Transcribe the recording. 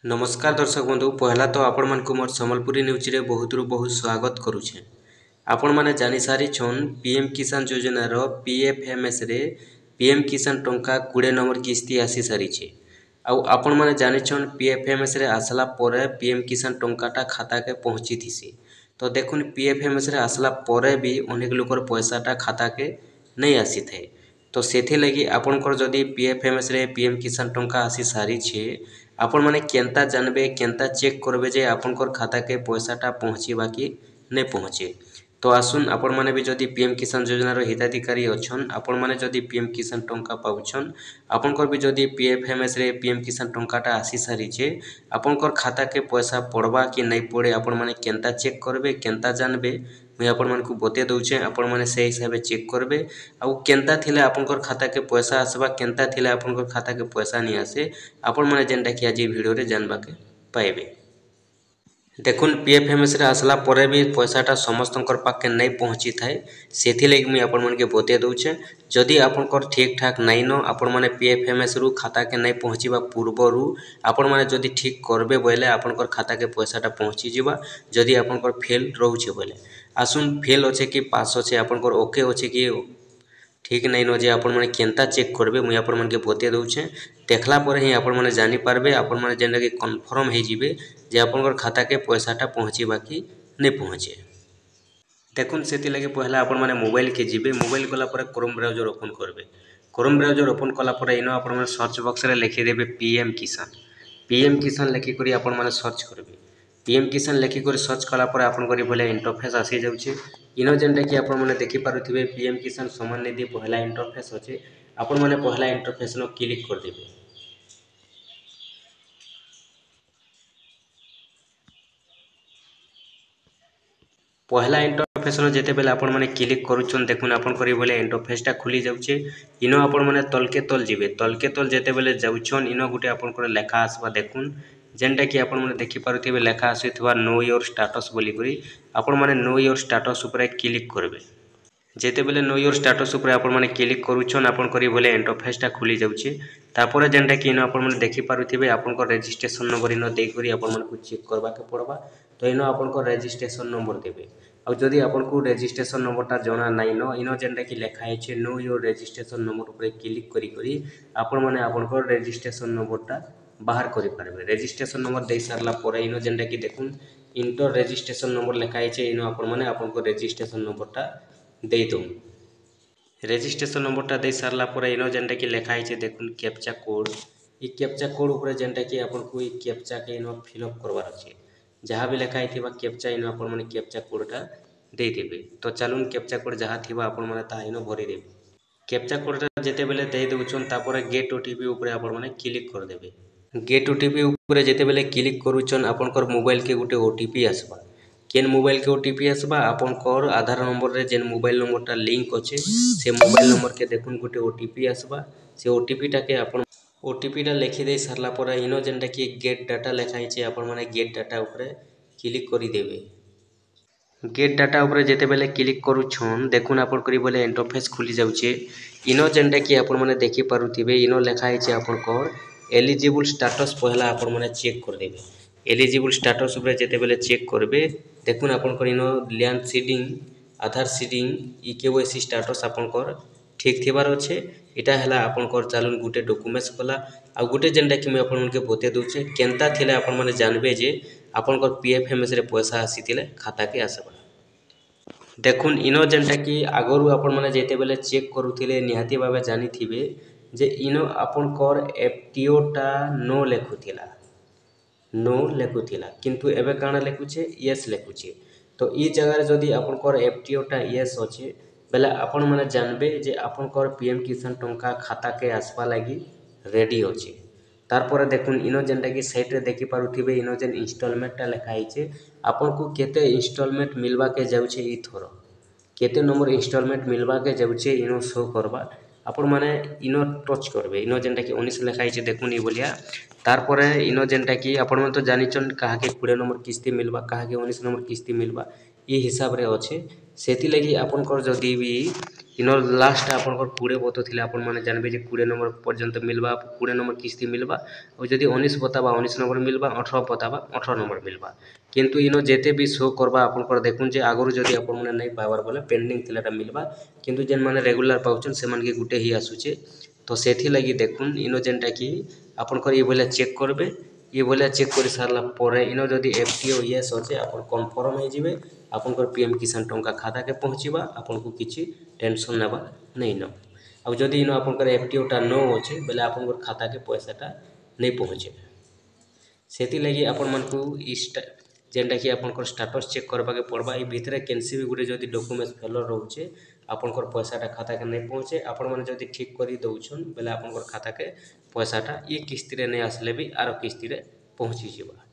नमस्कार दर्शक बंधु पहला तो आपण मन को मोर संबलपुरी न्यूज रे बहुत रु बहुत स्वागत करुछे। आपण माने जानि सारी छन पीएम किसान योजना रो पीएफएमएस रे पीएम किसान टंका 20 नंबर किस्ती आसी सारी छे। आउ आपण माने जानि छन पीएफएमएस रे आसला परे पीएम किसान टंकाटा खाता के पहुंची थिसी। तो देखुन पीएफएमएस रे आसला परे भी अनेक लोकर पैसाटा खाता के नहीं आसी थे। तो सेथि लगी आपनकर जदि पीएफएमएस रे पीएम किसान टंका आसी सारी छे आपण माने केनता जानबे केनता चेक करबे जे आपनकर खाता के पैसाटा पहुँचीबा कि नहीं पहुँचे। तो आसुन आपण माने भी जदि पीएम किसान योजना रो हिताधिकारी अछन आपण माने जदि पीएम किसान टंका पाउछन आपनकर भी जदि पीएफएमएस रे पीएम किसान टंकाटा आसी सारी छे आपनकर खाता के पैसा पड़वा कि नहीं पड़े आपण माने केनता चेक करबे केनता जानबे मुई आपण मानकु बते दउछे। आपण माने से हिसाब चेक करबे आउ केनता थिले आपनकर खाता के पैसा आसबा केनता थिले आपनकर खाता के पैसा नहीं आसे आपण माने जेनटा कि आज वीडियो रे जानबा के पाइबे। देखुन पीएफएमएस रे आसला परे भी पैसाटा समस्तंकर पाके नहीं पहुँची थाए सेथि लगी मुई आपण मानके बते दउछे। जदि आपनकर ठीक ठाक नाइ न आपण माने पीएफएमएस रु खाता के नहीं पहुँचीबा पूर्वरु आपण माने जदि ठीक करबे बोले आपनकर खाता के पैसाटा पहुँची जिबा। जदि आपनकर फेल रहउछे बोले आसुन फेल अच्छे कि पास अच्छे आपनकर ओके अच्छे कि ठीक नहीं न जे आपण माने केनता चेक करबे मुई आपण मानके बते दउछे। देखला पर ही आपण माने जानि पारबे आपण माने जेनटा कि कन्फर्म हे जिबे जे आपनकर खाता के पैसाटा पहुँचीबा कि नहीं पहुँचे। देखुन सेति लगे पहला आपण माने मोबाइल के जिबे मोबाइल गला पर क्रोम ब्राउजर ओपन करबे। क्रोम ब्राउजर ओपन कला पर इनो आपण माने सर्च बॉक्स रे लिखि देबे पीएम किसान लिखि करी आपण माने सर्च करबे। पीएम किसान लिखि करी सर्च कला पर आपण करी बोले इंटरफेस आसी जाउछे। इनो जेनटा कि आपण माने देखि पारुथिबे पीएम किसान सम्मान निधि पहला इंटरफेस अछि आपण माने पहला इंटरफेस नो क्लिक कर देबे। पहला इंटरफेस नो जेते बेले आपण माने क्लिक करूछन देखुन आपण करी बोले इंटरफेसटा खुली जाउछे। इनो आपण माने तलके तल जिबे तलके तल जेते बेले जाउछन इनो गुटे आपण को लेखा आसबा देखुन जेनटा कि आपण माने देखि पारुथिबे लेखा आसीथवा नो योर स्टेटस बोली करी आपण माने नो योर स्टेटस ऊपर क्लिक करबे। जेते बेले नो योर स्टेटस ऊपर आपण माने क्लिक करूछन आपण करी बोले इंटरफेसटा खुली जाउछे। तापर जेनटा कि इनो आपण माने देखि पारुथिबे आपण को रजिस्ट्रेशन नंबर इनो दे करी आपण माने को चेक करबा के पड़बा। तो इनो आपण को रजिस्ट्रेशन नंबर देबे आ जदि आपण को रजिस्ट्रेशन नंबरटा जणा नाइ न इनो जेनटा कि लेखा है नो योर रजिस्ट्रेशन नंबर ऊपर क्लिक करी करी आपण माने आपण को रजिस्ट्रेशन नंबरटा बाहर करि पारबे। रजिस्ट्रेशन नंबर दे सारला परे इनो जेनटा कि देखुन इंटर रजिस्ट्रेशन नंबर लेखा है इनो आपण माने आपण को रजिस्ट्रेशन नंबरटा दे दो। रजिस्ट्रेशन नंबरटा दे सारला परे इनो जेनटा कि लेखा है देखुन कैप्चा कोड ई कैप्चा कोड ऊपर जेनटा कि आपण को ई कैप्चा के इनो फिल अप करबार अछि जहाँ भी लेखा है कैप्चा इनो आपण माने कैप्चा कोडटा दे देबे। तो चलुन कैप्चा कोड जहाँ थिबा आपण माने ता इनो भरि देबे। कैप्चा कोडटा जेते बेले दे दउछन तापर गेट ओटीपी ऊपर आपण माने क्लिक कर देबे। गेट ओटीपी ऊपर जेते बेले क्लिक करूछन आपनकर मोबाइल के गुटे ओटीपी आसबा केन मोबाइल के ओटीपी आसबा आपनकर आधार नंबर रे जेन मोबाइल नंबरटा लिंक अच्छे से मोबाइल नंबर के देखुन गुटे ओटीपी आसबा से ओटीपीटा के आपण ओटीपीटा लिखि दे सारला पर इनो जेनटा कि गेट डाटा लेखा है आपण माने गेट डाटा ऊपर क्लिक करि देबे। गेट डाटा ऊपर जेते बेले क्लिक करूछन देखुन आपण करी बोले इंटरफेस खुली जाउछे। इनो जेनटा कि आपण माने देखि पारुथिबे इनो लेखा है आपनकर एलिजिबल स्टेटस पहला आपण माने चेक कर देबे। एलिजिबल स्टेटस ऊपर जेते बेले चेक करबे देखुन आपनकर इनो लैंड सीडिंग आधार सीडिंग ई केवाईसी स्टेटस आपनकर ठीक थिबार अच्छे। इटा हला आपनकर चालुन गुटे डॉक्यूमेंट्स कला आ गुटे जेनटा कि मैं आपण मानके बते दउछे केनता थिले आपण माने जानबे जे आपनकर पीएफएमएस रे पैसा आसीतिले खाता के आसबा। देखुन इनो जेनटा कि आगरु आपण माने जेते बेले चेक करूथिले निहाती भाबे जानि थिबे जे इनो आपनकर एफटीओटा नो लेखुथिला किंतु एबे काना लेखुछे यस लेखुछे। तो ई जगह जदि आपनकर एफटीओटा यस अच्छे बेले आपण माने जानबे जे आपनकर पीएम किसान टंका खाता के आसबा लागि रेडी अच्छे। तारपर देखुन इनो जेनटा कि साइड रे देखि पारुथिबे इनो जेन इंस्टॉलमेंटटा लेखा है आपन को केते इंस्टॉलमेंट मिलबा के जाउछे ई थोर केते नंबर इंस्टॉलमेंट मिलबा के जाउछे इनो शो करबा आपण माने इनो टच करबे। इनो जेनटा कि 19 लेखा है देखुन ई बोलिया तारपर इनो जेनटा कि आपण मन तो जानिचन कहा के 20 नंबर किस्ती मिलबा कहा के 19 नंबर किस्ती मिलबा ई हिसाब रे अच्छे। सेति लगी आपनकर जदि भी इनो लास्ट आपनकर 20 बतौଥିଲେ आपण माने जानबे जे 20 नंबर पर्यंत मिलबा 20 नंबर किस्ती मिलबा और जदि 19 बताबा 19 नंबर मिलबा 18 बताबा 18 नंबर मिलबा किंतु इनो जेते भी शो करबा आपनकर देखुन जे आगरु जदि आपण माने नै पावर बोले पेंडिंग थिलाटा मिलबा किंतु जेन माने रेगुलर पाउछन से मान के गुटे ही आसुचे तो सेथि लागि देखुन इनो जेनटा कि आपनकर ये बोले चेक करबे ये बोले चेक कर सारला परे इनो जदि एफटीओ यस होचे आपण कंफर्म हो जिवे आपनकर पीएम किसान टंका खाता के पहुंचीबा आपन को किछि टेंशन नेबा नै न अब जदि इनो आपनकर एफटीओ टा नो होचे बेले आपनकर खाता के पैसाटा नै पहुंचे सेति लागि आपण मन को इस्ट जेनटा कि आपनकर स्टेटस चेक करबा के पड़बा ए भितरे केनसी भी गुटे जदि डॉक्यूमेंट फेलर रहउचे आपनकर पैसाटा खाता के नै पहुंचे आपण माने जदि ठीक करी दउछन बेले आपनकर खाता के पैसाटा ये किस्ती रे नै आसले भी आरो किस्ती रे पहुंची जिबा।